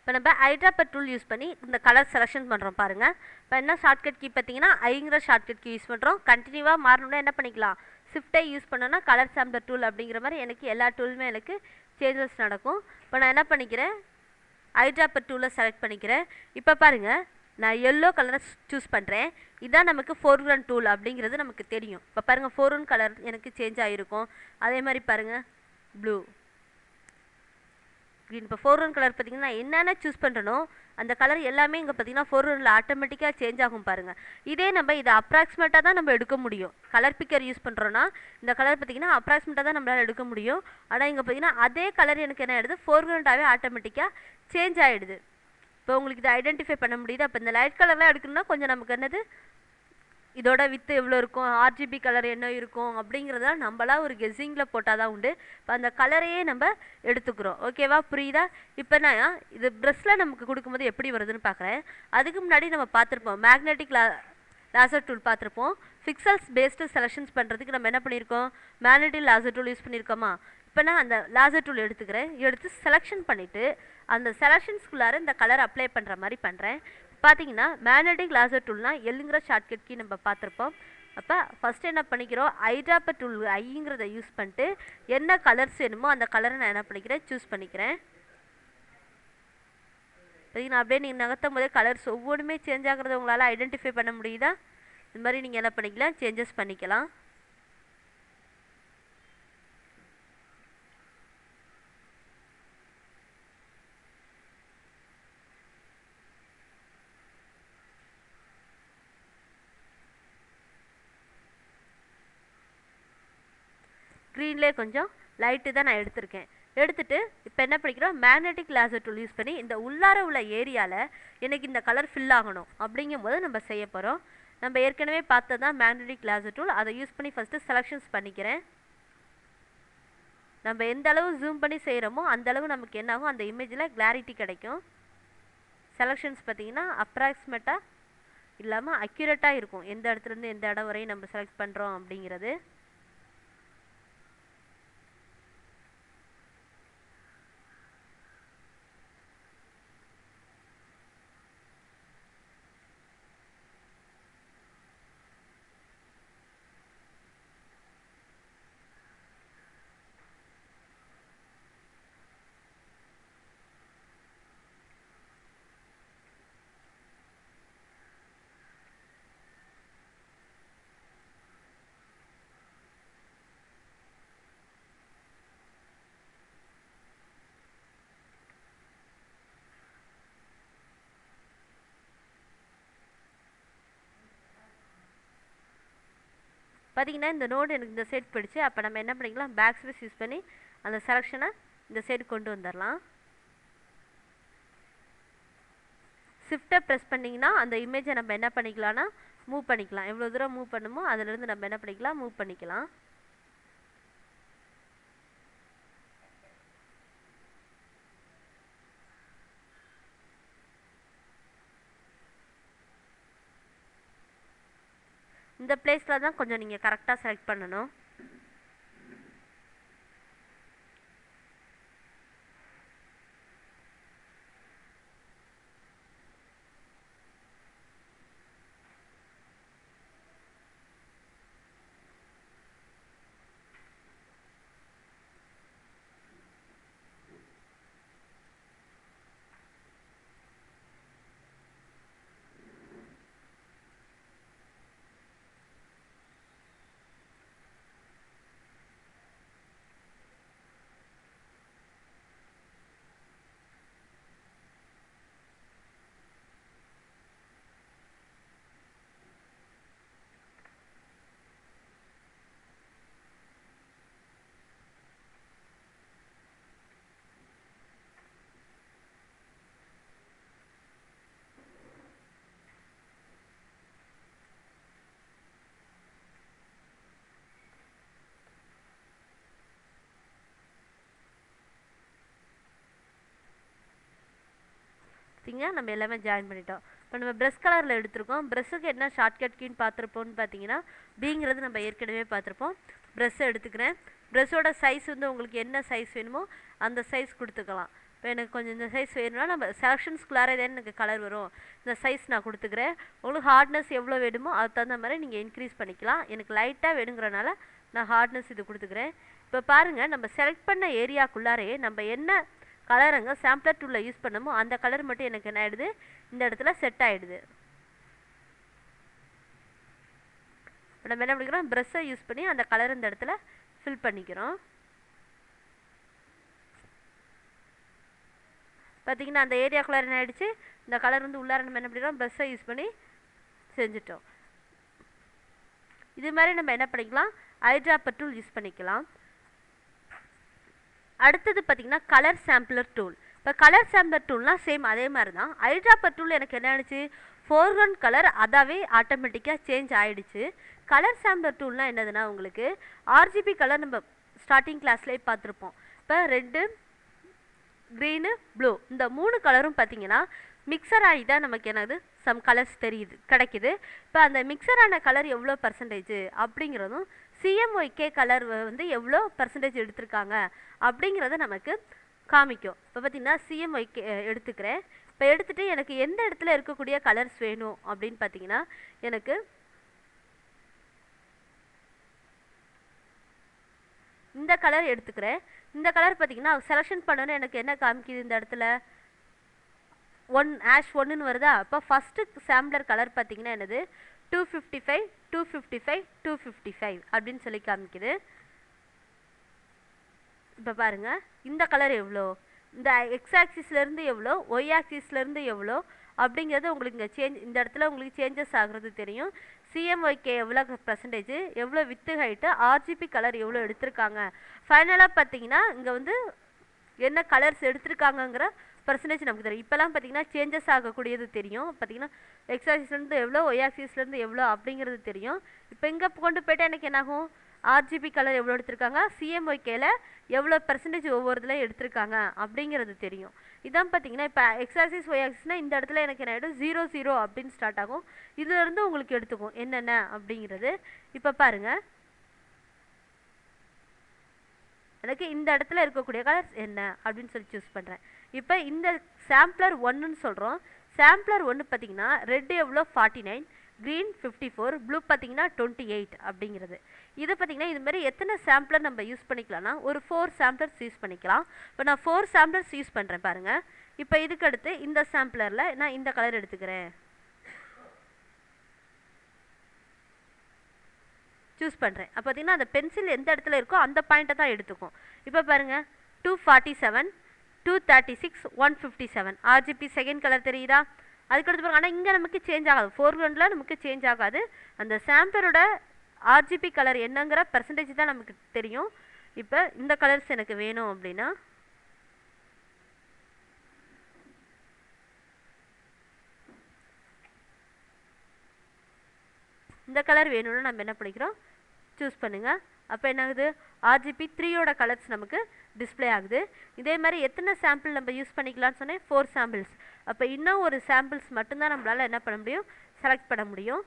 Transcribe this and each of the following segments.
இப்போ நம்ம eyedropper tool use பண்ணி இந்த கலர் செலெக்ஷன் பண்ணுறோம் பாருங்கள். இப்போ என்ன ஷார்ட்கட் கீ பார்த்தீங்கன்னா ஐங்கிற ஷார்ட்கட் கீ யூஸ் பண்ணுறோம். கண்டினியூவாக மாறணும்னா என்ன பண்ணிக்கலாம், ஷிஃப்ட்டை யூஸ் பண்ணோன்னா கலர் சாம்பிளர் டூல் அப்படிங்கிற மாதிரி எனக்கு எல்லா டூலுமே எனக்கு சேஞ்சஸ் நடக்கும். இப்போ நான் என்ன பண்ணிக்கிறேன், ஐட்ராப்பர் டூலை செலக்ட் பண்ணிக்கிறேன். இப்போ பாருங்கள், நான் எல்லோ கலரை சூஸ் பண்ணுறேன். இதுதான் நமக்கு ஃபோர்க்ரவுண்ட் டூல் அப்படிங்கிறது நமக்கு தெரியும். இப்போ பாருங்கள், ஃபோர்க்ரவுண்ட் கலர் எனக்கு சேஞ்ச் ஆகிருக்கும். அதே மாதிரி பாருங்கள், ப்ளூ, க்ரீன். இப்போ ஃபோர்க்ரவுண்ட் கலர் பார்த்திங்கன்னா என்னென்ன சூஸ் பண்ணுறனோ அந்த கலர் எல்லாமே இங்கே பார்த்திங்கன்னா ஃபோர்க்ரவுண்டில் ஆட்டோமேட்டிக்காக சேஞ்ச் ஆகும் பாருங்கள். இதே நம்ம இதை அப்ராக்சிமேட்டாக தான் நம்ம எடுக்க முடியும். கலர் பிக்கர் யூஸ் பண்ணுறோன்னா இந்த கலர் பார்த்திங்கன்னா அப்ராக்சிமேட்டாக தான் நம்மளால் எடுக்க முடியும். ஆனால் இங்கே பார்த்திங்கன்னா அதே கலர் எனக்கு என்ன ஆகிடுது, ஃபோர்க்ரவுண்டாகவே ஆட்டோமேட்டிக்காக சேஞ்ச் ஆகிடுது. இப்போ உங்களுக்கு இதை ஐடென்டிஃபை பண்ண முடியுது. அப்போ இந்த லைட் கலர்லாம் எடுக்கணும்னா கொஞ்சம் நமக்கு என்னது, இதோட வித்து எவ்வளோ இருக்கும், ஆர்ஜிபி கலர் என்ன இருக்கும் அப்படிங்கிறதெல்லாம் நம்மளாம் ஒரு கெஸ்ஸிங்கில் போட்டால் தான் உண்டு. இப்போ அந்த கலரையே நம்ம எடுத்துக்கிறோம். ஓகேவா, புரியுதா? இப்போ நான் இது ப்ரெஷ்ஷில் நமக்கு கொடுக்கும்போது எப்படி வருதுன்னு பார்க்குறேன். அதுக்கு முன்னாடி நம்ம பார்த்துருப்போம் மேக்னெட்டிக் லேசர் டூல் பார்த்துருப்போம். பிக்சல்ஸ் பேஸ்டு செலெக்ஷன்ஸ் பண்ணுறதுக்கு நம்ம என்ன பண்ணியிருக்கோம், மேக்னெட்டிக் லேசர் டூல் யூஸ் பண்ணியிருக்கோமா. இப்போ நான் அந்த லேசர் டூல் எடுத்துக்கிறேன். எடுத்து செலெக்ஷன் பண்ணிவிட்டு அந்த செலெக்ஷன்ஸ்குள்ளார இந்த கலர் அப்ளை பண்ணுற மாதிரி பண்ணுறேன். பார்த்தீங்கன்னா மேக்னெட்டிக் லேசர் டூல்னா எல்லுங்கிற ஷார்ட்கட் கீ நம்ம பார்த்துருப்போம். அப்போ ஃபஸ்ட்டு என்ன பண்ணிக்கிறோம், ஐட்ராப்பர் டூல் ஐங்கிறத யூஸ் பண்ணிட்டு என்ன கலர்ஸ் வேணுமோ அந்த கலரை நான் என்ன பண்ணிக்கிறேன், சூஸ் பண்ணிக்கிறேன். பார்த்தீங்கன்னா அப்படியே நீங்கள் நகர்த்தும் போதே கலர்ஸ் ஒவ்வொன்றுமே சேஞ்ச் ஆகிறத உங்களால் ஐடென்டிஃபை பண்ண முடியுதா? இந்த மாதிரி நீங்கள் என்ன பண்ணிக்கலாம், சேஞ்சஸ் பண்ணிக்கலாம். க்ரீன்லேயே கொஞ்சம் லைட்டு தான் நான் எடுத்திருக்கேன். எடுத்துகிட்டு இப்போ என்ன பண்ணிக்கிறோம், மேக்னெட்டிக் லேசர் டூல் யூஸ் பண்ணி இந்த உள்ளார உள்ள ஏரியாவில் எனக்கு இந்த கலர் ஃபில் ஆகணும் அப்படிங்கும் போது நம்ம செய்ய போகிறோம். நம்ம ஏற்கனவே பார்த்தது தான் மேக்னெட்டிக் லேசர் டூல். அதை யூஸ் பண்ணி ஃபஸ்ட்டு செலெக்ஷன்ஸ் பண்ணிக்கிறேன். நம்ம எந்த அளவு ஜூம் பண்ணி செய்கிறோமோ அந்தளவு நமக்கு என்ன ஆகும், அந்த இமேஜில் கிளாரிட்டி கிடைக்கும். செலெக்ஷன்ஸ் பார்த்திங்கன்னா அப்ராக்சிமேட்டாக இல்லாமல் அக்யூரேட்டாக இருக்கும். எந்த இடத்துலேருந்து எந்த இடம் வரையும் நம்ம செலக்ட் பண்ணுறோம் அப்படிங்கிறது. பார்த்திங்கன்னா இந்த நோடு எனக்கு இந்த சைட் பிடிச்சி. அப்போ நம்ம என்ன பண்ணிக்கலாம், பேக் ஸ்பேஸ் யூஸ் பண்ணி அந்த செலெக்ஷனை இந்த சைடு கொண்டு வந்துடலாம். ஷிஃப்ட்டை ப்ரெஸ் பண்ணிங்கன்னா அந்த இமேஜை நம்ம என்ன பண்ணிக்கலாம்னா மூவ் பண்ணிக்கலாம். எவ்வளோ தூரம் மூவ் பண்ணுமோ அதிலிருந்து நம்ம என்ன பண்ணிக்கலாம், மூவ் பண்ணிக்கலாம். இந்த பிளேஸில் தான் கொஞ்சம் நீங்கள் கரெக்டாக செலக்ட் பண்ணணும். பார்த்திங்கன்னா நம்ம எல்லாமே ஜாயின் பண்ணிட்டோம். இப்போ நம்ம ப்ரெஷ் கலரில் எடுத்திருக்கோம். ப்ரெஷ்ஷுக்கு என்ன ஷார்ட்கட் கீன்னு பார்த்துருப்போம்னு பார்த்தீங்கன்னா பிங்கிறது நம்ம ஏற்கனவே பார்த்துருப்போம். ப்ரெஷ்ஷை எடுத்துக்கிறேன். ப்ரெஷ்ஷோட சைஸ் வந்து உங்களுக்கு என்ன சைஸ் வேணுமோ அந்த சைஸ் கொடுத்துக்கலாம். இப்போ எனக்கு கொஞ்சம் இந்த சைஸ் வேணும்னா நம்ம செலெக்ஷன்ஸ்குள்ளார இதே எனக்கு கலர் வரும், இந்த சைஸ் நான் கொடுத்துக்கிறேன். உங்களுக்கு ஹார்ட்னஸ் எவ்வளோ வேணுமோ அதுக்கு தகுந்த மாதிரி நீங்கள் இன்க்ரீஸ் பண்ணிக்கலாம். எனக்கு லைட்டாக வேணுங்கிறனால நான் ஹார்ட்னஸ் இது கொடுத்துக்கிறேன். இப்போ பாருங்கள், நம்ம செலக்ட் பண்ண ஏரியாக்குள்ளாரே நம்ம என்ன கலருங்க சாம்பிளர் டூலில் யூஸ் பண்ணமோ அந்த கலர் மட்டும் எனக்கு என்ன ஆகிடுது, இந்த இடத்துல செட் ஆகிடுது. இப்போ நம்ம என்ன பண்ணிக்கிறோம், ப்ரஷ்ஷை யூஸ் பண்ணி அந்த கலர் இந்த இடத்துல ஃபில் பண்ணிக்கிறோம். பார்த்திங்கன்னா அந்த ஏரியாக்குள்ளார என்ன ஆகிடுச்சு, இந்த கலர் வந்து உள்ளார நம்ம என்ன பண்ணிக்கிறோம், ப்ரஷ்ஷை யூஸ் பண்ணி செஞ்சுட்டோம். இது மாதிரி நம்ம என்ன பண்ணிக்கலாம், ஐட்ராப்பர் டூல் யூஸ் பண்ணிக்கலாம். அடுத்தது பார்த்திங்கன்னா கலர் சாம்பிளர் டூல். இப்போ கலர் சாம்பிளர் டூல்னால் சேம் அதே மாதிரி தான். ஐட்ராப்பர் டூல் எனக்கு என்ன ஆகிடுச்சு, ஃபோர்க்ரவுண்ட் கலர் அதாவே ஆட்டோமேட்டிக்காக சேஞ்ச் ஆகிடுச்சு. கலர் சாம்பிளர் டூல்னால் என்னதுன்னா உங்களுக்கு ஆர்ஜிபி கலர் நம்ம ஸ்டார்டிங் கிளாஸ்லேயே பார்த்துருப்போம். இப்போ ரெட்டு, க்ரீனு, ப்ளூ இந்த 3 கலரும் பார்த்திங்கன்னா மிக்சர் ஆகி தான் நமக்கு என்னது சம் கலர்ஸ் கிடைக்குது. இப்போ அந்த மிக்சரான கலர் எவ்வளோ பர்சன்டேஜ் அப்படிங்கிறதும் சிஎம்ஒய்கே கலர் வந்து எவ்வளோ பர்சன்டேஜ் எடுத்திருக்காங்க அப்படிங்கிறத நமக்கு காமிக்கும். இப்போ பார்த்திங்கன்னா சிஎம்ஒய்கே எடுத்துக்கிறேன். இப்போ எடுத்துகிட்டு எனக்கு எந்த இடத்துல இருக்கக்கூடிய கலர்ஸ் வேணும் அப்படின்னு பார்த்திங்கன்னா எனக்கு இந்த கலர் எடுத்துக்கிறேன். இந்த கலர் பார்த்திங்கன்னா செலெக்ஷன் பண்ணோன்னே எனக்கு என்ன காமிக்குது, இந்த இடத்துல 1 ஆஷ் 1ன்னு வருதா. அப்போ ஃபஸ்ட்டு சாம்பிளர் கலர் பார்த்திங்கன்னா என்னது 255 255 255 அப்படின்னு சொல்லி காமிக்குது. இப்போ பாருங்கள், இந்த கலர் எவ்வளோ, இந்த எக்ஸ் ஆக்சிஸ்லேருந்து எவ்வளோ, ஒய் ஆக்சிஸ்லேருந்து எவ்வளோ அப்படிங்கிறது உங்களுக்கு இங்கே இந்த இடத்துல உங்களுக்கு சேஞ்சஸ் ஆகுறது தெரியும். சிஎம்ஒய்கே எவ்வளோ பர்சன்டேஜ், எவ்வளோ வித்து ஹைட்டு, ஆர்ஜிபி கலர் எவ்வளோ எடுத்திருக்காங்க. ஃபைனலாக பார்த்தீங்கன்னா இங்கே வந்து என்ன கலர்ஸ் எடுத்திருக்காங்கங்கிற பர்சன்டேஜ் நமக்கு தெரியும். இப்போலாம் பார்த்தீங்கன்னா சேஞ்சஸ் ஆகக்கூடியது தெரியும். பார்த்தீங்கன்னா எக்ஸ் ஆக்சிஸ்லேருந்து எவ்வளோ, ஒய் ஆக்சிஸ்லேருந்து எவ்வளோ அப்படிங்கிறது தெரியும். இப்போ இங்கே கொண்டு போய்ட்டு எனக்கு என்னாகும், ஆர்ஜிபி கலர் எவ்வளோ எடுத்திருக்காங்க, சிஎம்ஒய்கேல எவ்வளோ பர்சன்டேஜ் ஒவ்வொரு இதில் எடுத்திருக்காங்க அப்படிங்கிறது தெரியும். இதான் பார்த்தீங்கன்னா இப்போ எக்ஸ் ஆக்சிஸ் ஒய் ஆக்சிஸ்னால் இந்த இடத்துல எனக்கு என்ன ஆகிடும் 0 0 அப்படின்னு ஸ்டார்ட் ஆகும். இதுலேருந்து உங்களுக்கு எடுத்துக்கும் என்னென்ன அப்படிங்கிறது. இப்போ பாருங்கள், எனக்கு இந்த இடத்துல இருக்கக்கூடிய கலர்ஸ் என்ன அப்படின்னு சொல்லி சூஸ் பண்ணுறேன். இப்போ இந்த சாம்பிளர் 1ன்னு சொல்கிறோம். சாம்பிளர் 1 பார்த்தீங்கன்னா ரெட் எவ்வளோ 49, க்ரீன் 54, ப்ளூ பார்த்தீங்கன்னா 28 அப்படிங்கிறது. இது பார்த்தீங்கன்னா இதுமாதிரி எத்தனை சாம்பிளர் நம்ம யூஸ் பண்ணிக்கலாம்னா ஒரு 4 சாம்பிளர்ஸ் யூஸ் பண்ணிக்கலாம். இப்போ நான் 4 சாம்பிளர்ஸ் யூஸ் பண்ணுறேன் பாருங்கள். இப்போ இதுக்கு அடுத்து இந்த சாம்பிளரில் நான் இந்த கலர் எடுத்துக்கிறேன், சூஸ் பண்ணுறேன். அப்போ பார்த்தீங்கன்னா அந்த பென்சில் எந்த இடத்துல இருக்கோ அந்த பாயிண்ட்டை தான் எடுத்துக்கும். இப்போ பாருங்கள் 247 236 157 ஆர்ஜிபி செகண்ட் கலர் தெரியுதா. அதுக்கடுத்து பாருங்கள், ஆனால் இங்கே நமக்கு சேஞ்ச் ஆகாது, ஃபோர்க்ரவுண்டில் நமக்கு சேஞ்ச் ஆகாது. அந்த சாம்பிளரோட ஆர்ஜிபி கலர் என்னங்கிற பர்சன்டேஜ் தான் நமக்கு தெரியும். இப்போ இந்த கலர்ஸ் எனக்கு வேணும் அப்படின்னா இந்த கலர் வேணும்னு நம்ம என்ன பண்ணிக்கிறோம், சூஸ் பண்ணுங்கள். அப்போ என்ன ஆகுது, ஆர்ஜிபி 3யோட கலர்ஸ் நமக்கு டிஸ்பிளே ஆகுது. இதே மாதிரி எத்தனை சாம்பிள் நம்ம யூஸ் பண்ணிக்கலாம்னு சொன்னேன், 4 சாம்பிள்ஸ். அப்போ இன்னும் ஒரு சாம்பிள்ஸ் மட்டும்தான் நம்மளால் என்ன பண்ண முடியும், செலக்ட் பண்ண முடியும்.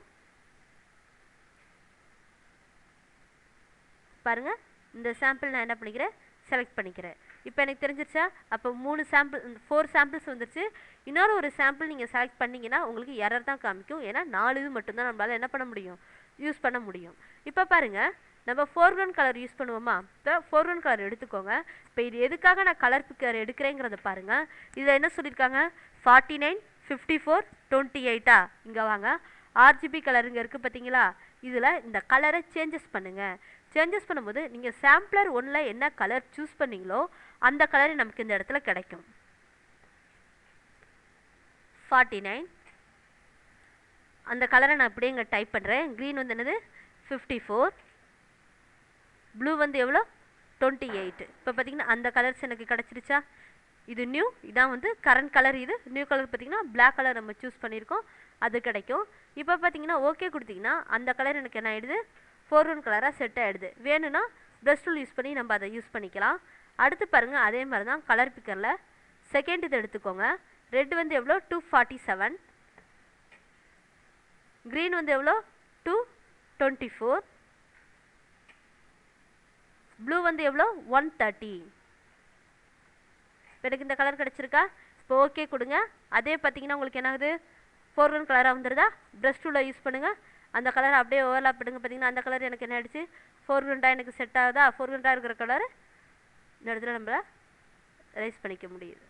பாருங்கள், இந்த சாம்பிள் நான் என்ன பண்ணிக்கிறேன், செலக்ட் பண்ணிக்கிறேன். இப்போ எனக்கு தெரிஞ்சிருச்சா. அப்போ 4 சாம்பிள்ஸ் வந்துருச்சு. இன்னொரு ஒரு சாம்பிள் நீங்கள் செலக்ட் பண்ணிங்கன்னா உங்களுக்கு எரர் தான் காமிக்கும். ஏன்னா 4 இது மட்டும்தான் நம்மளால் என்ன பண்ண முடியும், யூஸ் பண்ண முடியும். இப்போ பாருங்கள், நம்ம ஃபோர்க்ரவுண்ட் கலர் யூஸ் பண்ணுவோமா. இப்போ ஃபோர்க்ரவுண்ட் கலர் எடுத்துக்கோங்க. இப்போ இது எதுக்காக நான் கலர் பிக்கர் எடுக்கிறேங்கிறத பாருங்கள். இதில் என்ன சொல்லியிருக்காங்க, 49 54 28 இங்கே வாங்க, ஆர்ஜிபி கலர் இங்கே இருக்குது பார்த்தீங்களா. இதில் இந்த கலரை சேஞ்சஸ் பண்ணுங்கள். சேஞ்சஸ் பண்ணும்போது நீங்கள் சாம்பிளர் 1ல் என்ன கலர் சூஸ் பண்ணீங்களோ அந்த கலர் நமக்கு இந்த இடத்துல கிடைக்கும். 49 அந்த கலரை நான் அப்படியே இங்கே டைப் பண்ணுறேன். க்ரீன் வந்து என்னது 54, ப்ளூ வந்து எவ்வளோ 28. இப்போ பார்த்தீங்கன்னா அந்த கலர்ஸ் எனக்கு கிடச்சிருச்சா. இது நியூ, இதான் வந்து கரண்ட் கலர். இது நியூ கலர் பார்த்தீங்கன்னா பிளாக் கலர் நம்ம சூஸ் பண்ணியிருக்கோம், அது கிடைக்கும். இப்போ பார்த்தீங்கன்னா ஓகே கொடுத்தீங்கன்னா அந்த கலர் எனக்கு என்ன ஆகிடுது, ஃபோர்க்ரவுண்ட் கலராக செட் ஆகிடுது. வேணும்னா ப்ரஷ் டூல் யூஸ் பண்ணி நம்ம அதை யூஸ் பண்ணிக்கலாம். அடுத்து பாருங்கள், அதே மாதிரி தான் கலர் பிக்கரில் செகண்ட் இது எடுத்துக்கோங்க. ரெட் வந்து எவ்வளோ 247, க்ரீன் வந்து எவ்வளோ 224, ப்ளூ வந்து எவ்வளோ 130. எனக்கு இந்த கலர் கிடச்சிருக்கா? இப்போ ஓகே கொடுங்க. அதே பார்த்தீங்கன்னா உங்களுக்கு என்ன ஆகுது, ஃபோர்க்ரவுண்ட் கலராக வந்துடுதா? ப்ரஷ் டூலை யூஸ் பண்ணுங்கள், அந்த கலர் அப்படியே ஓவர்லாப் பண்ணுங்க. பார்த்தீங்கன்னா அந்த கலர் எனக்கு என்ன ஆகிடுச்சு, ஃபோர்க்ரவுண்டாக எனக்கு செட் ஆகுதா? ஃபோர்க்ரவுண்டாக இருக்கிற கலர் இந்த இடத்துல நம்ம ரைஸ் பண்ணிக்க முடியுது.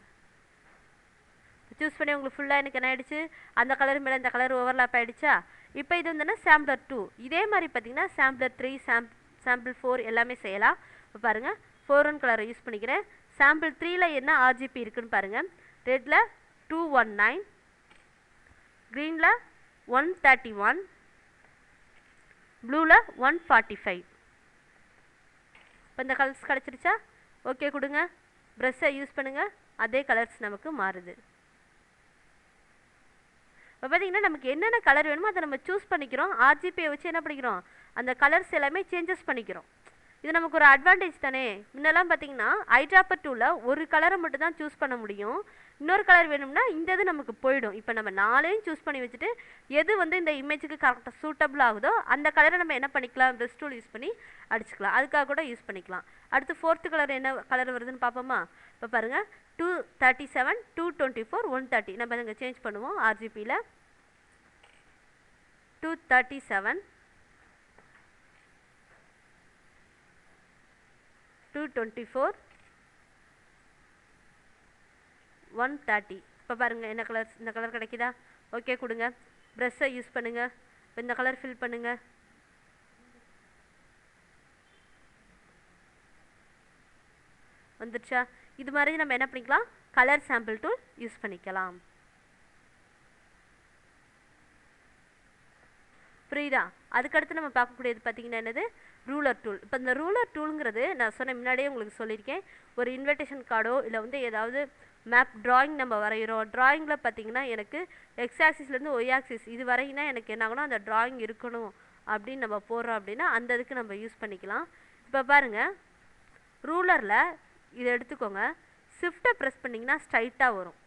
சூஸ் பண்ணி உங்களுக்கு ஃபுல்லாக எனக்கு என்ன ஆகிடுச்சு, அந்த கலர் மேலே இந்த கலர் ஓவர்லாப் ஆகிடுச்சா? இப்போ இது வந்து சாம்பிளர் 2. இதே மாதிரி பார்த்தீங்கன்னா சாம்பிளர் 3, சாம்பிள் 4 எல்லாமே செய்யலாம். இப்போ பாருங்கள், ஃபோர்க்ரவுண்ட் கலரை யூஸ் பண்ணிக்கிறேன். சாம்பிள் 3ல என்ன RGB இருக்குன்னு பாருங்கள். ரெட்டில் 219, க்ரீனில் 131, ப்ளூவில் 145. இப்போ இந்த கலர்ஸ் கிடச்சிருச்சா? ஓகே கொடுங்க, ப்ரஷ்ஷை யூஸ் பண்ணுங்கள், அதே கலர்ஸ் நமக்கு மாறுது. இப்போ பார்த்தீங்கன்னா நமக்கு என்னென்ன கலர் வேணுமோ அதை நம்ம சூஸ் பண்ணிக்கிறோம். RGBயை வச்சு என்ன பண்ணிக்கிறோம், அந்த கலர்ஸ் எல்லாமே சேஞ்சஸ் பண்ணிக்கிறோம். இது நமக்கு ஒரு அட்வான்டேஜ் தானே. முன்னெல்லாம் பார்த்தீங்கன்னா ஐட்ராப்பர் டூலில் ஒரு கலரை மட்டும் தான் சூஸ் பண்ண முடியும். இன்னொரு கலர் வேணும்னா இந்த இது நமக்கு போயிடும். இப்போ நம்ம 4ஐயும் சூஸ் பண்ணி வச்சுட்டு எது வந்து இந்த இமேஜுக்கு கரெக்டாக சூட்டபிள் ஆகுதோ அந்த கலரை நம்ம என்ன பண்ணிக்கலாம், ப்ரஷ் டூல் யூஸ் பண்ணி அடிச்சுக்கலாம். அதுக்காக கூட யூஸ் பண்ணிக்கலாம். அடுத்து 4th கலர் என்ன கலர் வருதுன்னு பார்ப்போமா? இப்போ பாருங்கள், 237, 224, 130. நம்ம இங்கே சேஞ்ச் பண்ணுவோம். RGBயில் 237, 224, 130. இப்போ பாருங்கள் என்ன கலர்ஸ், இந்த கலர் கிடைக்குதா? ஓகே கொடுங்க, ப்ரஷ்ஷை யூஸ் பண்ணுங்கள். இப்போ இந்த கலர் ஃபில் பண்ணுங்கள். வந்துடுச்சா? இது மாதிரி நம்ம என்ன பண்ணிக்கலாம், கலர் சாம்பிள் டூல் யூஸ் பண்ணிக்கலாம். புரியுதா? அதுக்கடுத்து நம்ம பார்க்கக்கூடியது பார்த்தீங்கன்னா என்னது, ரூலர் டூல். இப்போ இந்த ரூலர் டூலுங்கிறது நான் சொன்ன முன்னாடியே உங்களுக்கு சொல்லியிருக்கேன். ஒரு இன்விடேஷன் கார்டோ இல்லை வந்து ஏதாவது மேப் ட்ராயிங் நம்ம வரைகிறோம். ட்ராயிங்கில் பார்த்தீங்கன்னா எனக்கு எக்ஸ் ஆக்சிஸ்லேருந்து ஒய் ஆக்சிஸ் இது வரையினா எனக்கு என்ன ஆகணும், அந்த ட்ராயிங் இருக்கணும் அப்படின்னு நம்ம போடுறோம் அப்படின்னா அந்த இதுக்கு நம்ம யூஸ் பண்ணிக்கலாம். இப்போ பாருங்கள், ரூலரில் இதை எடுத்துக்கோங்க, ஷிஃப்ட்டை ப்ரெஸ் பண்ணிங்கன்னா ஸ்ட்ரைட்டாக வரும்.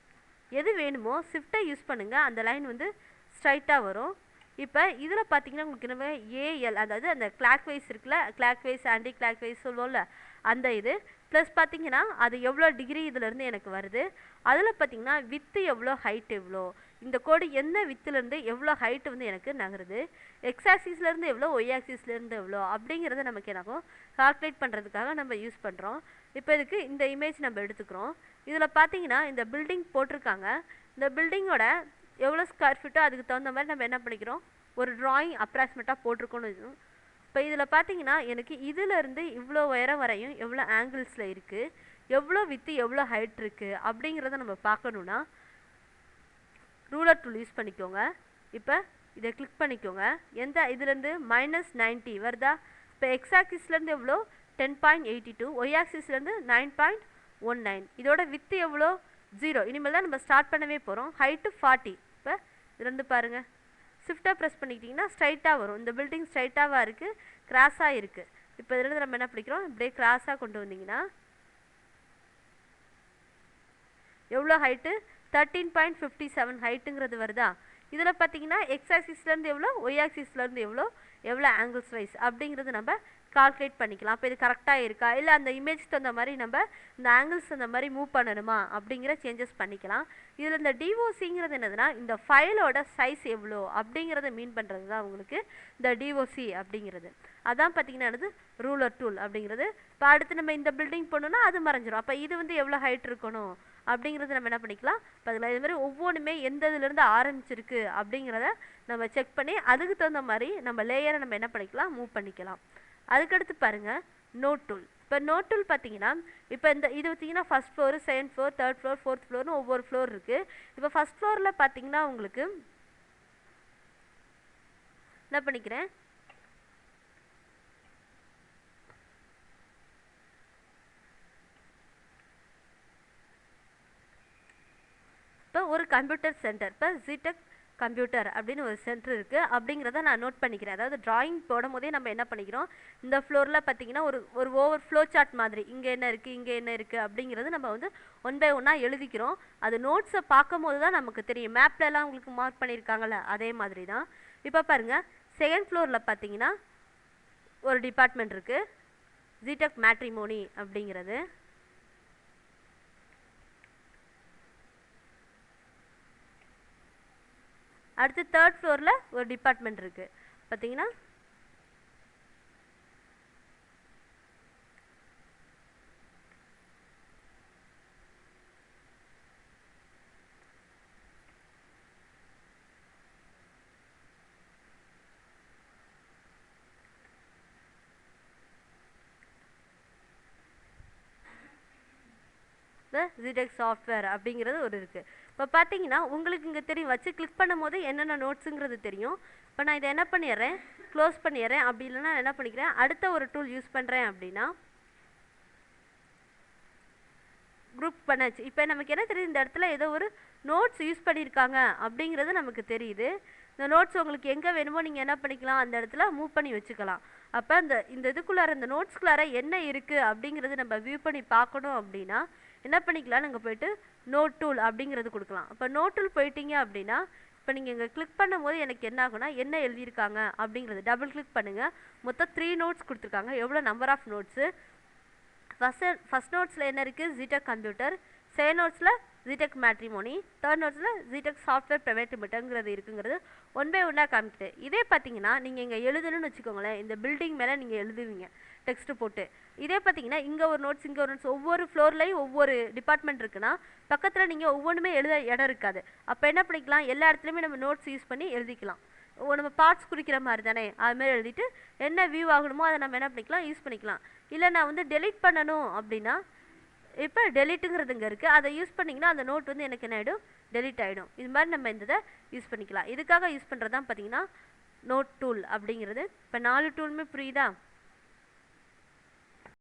எது வேணுமோ ஷிஃப்ட்டை யூஸ் பண்ணுங்கள், அந்த லைன் வந்து ஸ்ட்ரைட்டாக வரும். இப்போ இதில் பார்த்தீங்கன்னா உங்களுக்கு என்ன ஏஎல், அதாவது அந்த கிளாக் வைஸ் இருக்குல்ல, clockwise anticlockwise சொல்லுவோம்ல அந்த இது, ப்ளஸ் பார்த்தீங்கன்னா அது எவ்வளோ டிகிரி இதிலேருந்து எனக்கு வருது, அதில் பார்த்தீங்கன்னா வித்து எவ்வளோ, ஹைட் எவ்வளோ, இந்த கோடு என்ன வித்துலேருந்து எவ்வளோ ஹைட்டு வந்து எனக்கு நகருது, எக்ஸ் ஆக்சிஸ்லேருந்து எவ்வளோ, ஒய் ஆக்சிஸ்லேருந்து எவ்வளோ அப்படிங்கிறத நமக்கு என்னாகும் கால்குலேட் பண்ணுறதுக்காக நம்ம யூஸ் பண்ணுறோம். இப்போ இதுக்கு இந்த இமேஜ் நம்ம எடுத்துக்கிறோம். இதில் பார்த்தீங்கன்னா இந்த பில்டிங் போட்டிருக்காங்க, இந்த பில்டிங்கோட எவ்வளோ ஸ்கொயர் ஃபீட்டோ அதுக்கு தகுந்த மாதிரி நம்ம என்ன பண்ணிக்கிறோம், ஒரு ட்ராயிங் அப்ராக்சிமேட்டாக போட்டிருக்கோன்னு. இப்போ இதில் பார்த்தீங்கன்னா எனக்கு இதிலேருந்து இவ்வளோ உயரம் வரையும் எவ்வளோ ஆங்கிள்ஸில் இருக்குது, எவ்வளோ வித்து எவ்வளோ ஹைட் இருக்குது அப்படிங்கிறத நம்ம பார்க்கணுன்னா ரூலர் டூல் யூஸ் பண்ணிக்கோங்க. இப்போ இதை கிளிக் பண்ணிக்கோங்க. எந்த இதுலேருந்து -90 வருதா? இப்போ எக்ஸ் ஆக்சிஸ்லேருந்து எவ்வளோ, 10.82, ஒய் ஆக்சிஸ்லேருந்து 9.19. இதோட வித்து எவ்வளோ, 0. இனிமேல் தான் நம்ம ஸ்டார்ட் பண்ணவே போகிறோம். ஹைட்டு 40. இப்போ இதுலேருந்து பாருங்கள், ஷிஃப்ட்டை ப்ரெஸ் பண்ணிக்கிட்டிங்கன்னா ஸ்ட்ரைட்டாக வரும். இந்த பில்டிங் ஸ்ட்ரைட்டாக இருக்குது, கிராஸாக இருக்குது. இப்போ இதுலேருந்து நம்ம என்ன பண்ணிக்கிறோம், இப்படியே கிராஸாக கொண்டு வந்தீங்கன்னா எவ்வளோ ஹைட்டு, 13.57 ஹைட்டுங்கிறது வருதா? இதில் பார்த்தீங்கன்னா எக்ஸ் ஆக்சிஸ்லேருந்து எவ்வளோ, ஒய் ஆக்சிஸ்லேருந்து எவ்வளோ ஆங்கிள்ஸ் வைஸ் அப்படிங்கிறது நம்ம கால்குலேட் பண்ணிக்கலாம். அப்போ இது கரெக்டாக இருக்கா, இல்லை அந்த இமேஜ் தகுந்த மாதிரி நம்ம இந்த ஆங்கிள்ஸ் அந்த மாதிரி மூவ் பண்ணணுமா அப்படிங்கிற சேஞ்சஸ் பண்ணிக்கலாம். இதில் இந்த டிஓசிங்கிறது என்னதுன்னா, இந்த ஃபைலோட சைஸ் எவ்வளோ அப்படிங்கிறத மீன் பண்ணுறது தான் உங்களுக்கு இந்த டிஓசி அப்படிங்கிறது. அதான் பார்த்தீங்கன்னா என்னது, ரூலர் டூல் அப்படிங்கிறது. இப்போ அடுத்து நம்ம இந்த பில்டிங் போனோம்னா அது மறைஞ்சிரும். அப்போ இது வந்து எவ்வளோ ஹைட் இருக்கணும் அப்படிங்கிறது நம்ம என்ன பண்ணிக்கலாம். இப்போ அதில் இது மாதிரி ஒவ்வொன்றுமே எந்த இதுலேருந்து ஆரம்பிச்சிருக்கு அப்படிங்கிறத நம்ம செக் பண்ணி அதுக்கு தகுந்த மாதிரி நம்ம லேயரை நம்ம என்ன பண்ணிக்கலாம், மூவ் பண்ணிக்கலாம். அதுக்கடுத்து பாருங்கள் நோட் டூல். இப்போ நோட் டூல் பார்த்தீங்கன்னா இப்போ இந்த இது பார்த்தீங்கன்னா first floor, second floor, third floor, fourth ஃப்ளோர்னு ஒவ்வொரு ஃப்ளோர் இருக்குது. இப்போ ஃபஸ்ட் ஃப்ளோரில் பார்த்தீங்கன்னா உங்களுக்கு என்ன பண்ணிக்கிறேன், இப்போ ஒரு கம்ப்யூட்டர் சென்டர், இப்போ ஜீடெக் கம்ப்யூட்டர் அப்படின்னு ஒரு சென்டர் இருக்குது அப்படிங்கிறத நான் நோட் பண்ணிக்கிறேன். அதாவது ட்ராயிங் போடும் போதே நம்ம என்ன பண்ணிக்கிறோம், இந்த ஃப்ளோரில் பார்த்தீங்கன்னா ஒரு ஓவர் ஃப்ளோ சார்ட் மாதிரி இங்கே என்ன இருக்குது, இங்கே என்ன இருக்குது அப்படிங்கிறது நம்ம வந்து 1 by 1 எழுதிக்கிறோம். அது நோட்ஸை பார்க்கும் போது தான் நமக்கு தெரியும். மேப்லலாம் உங்களுக்கு மார்க் பண்ணியிருக்காங்கள்ல அதே மாதிரி தான். இப்போ பாருங்கள், செகண்ட் ஃப்ளோரில் பார்த்தீங்கன்னா ஒரு டிபார்ட்மெண்ட் இருக்குது, ஜீடெக் மேட்ரிமோனி அப்படிங்கிறது. அடுத்து 3rd ஃப்ளோரில் ஒரு டிபார்ட்மெண்ட் இருக்குது. பார்த்தீங்கன்னா Zeetech சாஃப்ட்வேர் அப்படிங்கிறது ஒரு இருக்குது. இப்போ பார்த்தீங்கன்னா உங்களுக்கு இங்கே தெரியும், வச்சு கிளிக் பண்ணும் போது என்னென்ன நோட்ஸுங்கிறது தெரியும். இப்போ நான் இதை என்ன பண்ணிடுறேன், க்ளோஸ் பண்ணிடுறேன். அப்படி இல்லைன்னா என்ன பண்ணிக்கிறேன், அடுத்த ஒரு டூல் யூஸ் பண்ணுறேன் அப்படின்னா குரூப் பண்ணாச்சு. இப்போ நமக்கு என்ன தெரியுது, இந்த இடத்துல ஏதோ ஒரு நோட்ஸ் யூஸ் பண்ணியிருக்காங்க அப்படிங்கிறது நமக்கு தெரியுது. இந்த நோட்ஸ் உங்களுக்கு எங்கே வேணுமோ நீங்கள் என்ன பண்ணிக்கலாம், அந்த இடத்துல மூவ் பண்ணி வச்சுக்கலாம். அப்போ இந்த இதுக்குள்ளார இந்த நோட்ஸ்குள்ளார என்ன இருக்குது அப்படிங்கிறது நம்ம வியூ பண்ணி பார்க்கணும் அப்படின்னா என்ன பண்ணிக்கலாம், நாங்கள் போய்ட்டு நோட் டூல் அப்படிங்கிறது கொடுக்கலாம். அப்போ நோட் டூல் போயிட்டீங்க அப்படின்னா இப்போ நீங்கள் இங்கே கிளிக் பண்ணும்போது எனக்கு என்ன ஆகுனா, என்ன எழுதியிருக்காங்க அப்படிங்கிறது டபுள் கிளிக் பண்ணுங்கள். மொத்தம் 3 நோட்ஸ் கொடுத்துருக்காங்க. எவ்வளோ நம்பர் ஆஃப் நோட்ஸு, ஃபஸ்ட் நோட்ஸில் என்ன இருக்குது, Zeetech கம்ப்யூட்டர். செகண்ட் நோட்ஸில் Zeetech மேட்ரிமோனி. தேர்ட் நோட்ஸில் Zeetech சாஃப்ட்வேர் ப்ரைவேட் லிமிட்டட்ங்கிறது இருக்குங்கிறது 1 by 1 காமிக்குது. இதே பார்த்தீங்கன்னா நீங்கள் இங்கே எழுதணும்னு வச்சுக்கோங்களேன், இந்த பில்டிங் மேலே நீங்கள் எழுதுவீங்க டெக்ஸ்ட்டு போட்டு. இதே பார்த்தீங்கன்னா இங்கே ஒரு நோட்ஸ், இங்கே ஒரு நோட்ஸ், ஒவ்வொரு ஃப்ளோர்லையும் ஒவ்வொரு டிபார்ட்மெண்ட் இருக்குன்னா பக்கத்தில் நீங்கள் ஒவ்வொன்றுமே எழுத இடம் இருக்காது. அப்போ என்ன பண்ணிக்கலாம், எல்லா இடத்துலையுமே நம்ம நோட்ஸ் யூஸ் பண்ணி எழுதிக்கலாம். நம்ம பார்ட்ஸ் குறிக்கிற மாதிரி தானே, அதுமாதிரி எழுதிட்டு என்ன வியூ ஆகணுமோ அதை நம்ம என்ன பண்ணிக்கலாம், யூஸ் பண்ணிக்கலாம். இல்லை நான் வந்து டெலீட் பண்ணணும் அப்படின்னா இப்போ டெலிட்டுங்கிறது இங்கே இருக்குது, அதை யூஸ் பண்ணிங்கன்னா அந்த நோட் வந்து எனக்கு என்ன ஆகிடும், டெலிட் ஆகிடும். இது மாதிரி நம்ம இந்த இதை யூஸ் பண்ணிக்கலாம். இதுக்காக யூஸ் பண்ணுறது தான் பார்த்தீங்கன்னா நோட் டூல் அப்படிங்கிறது. இப்போ 4 டூலுமே புரியுதா?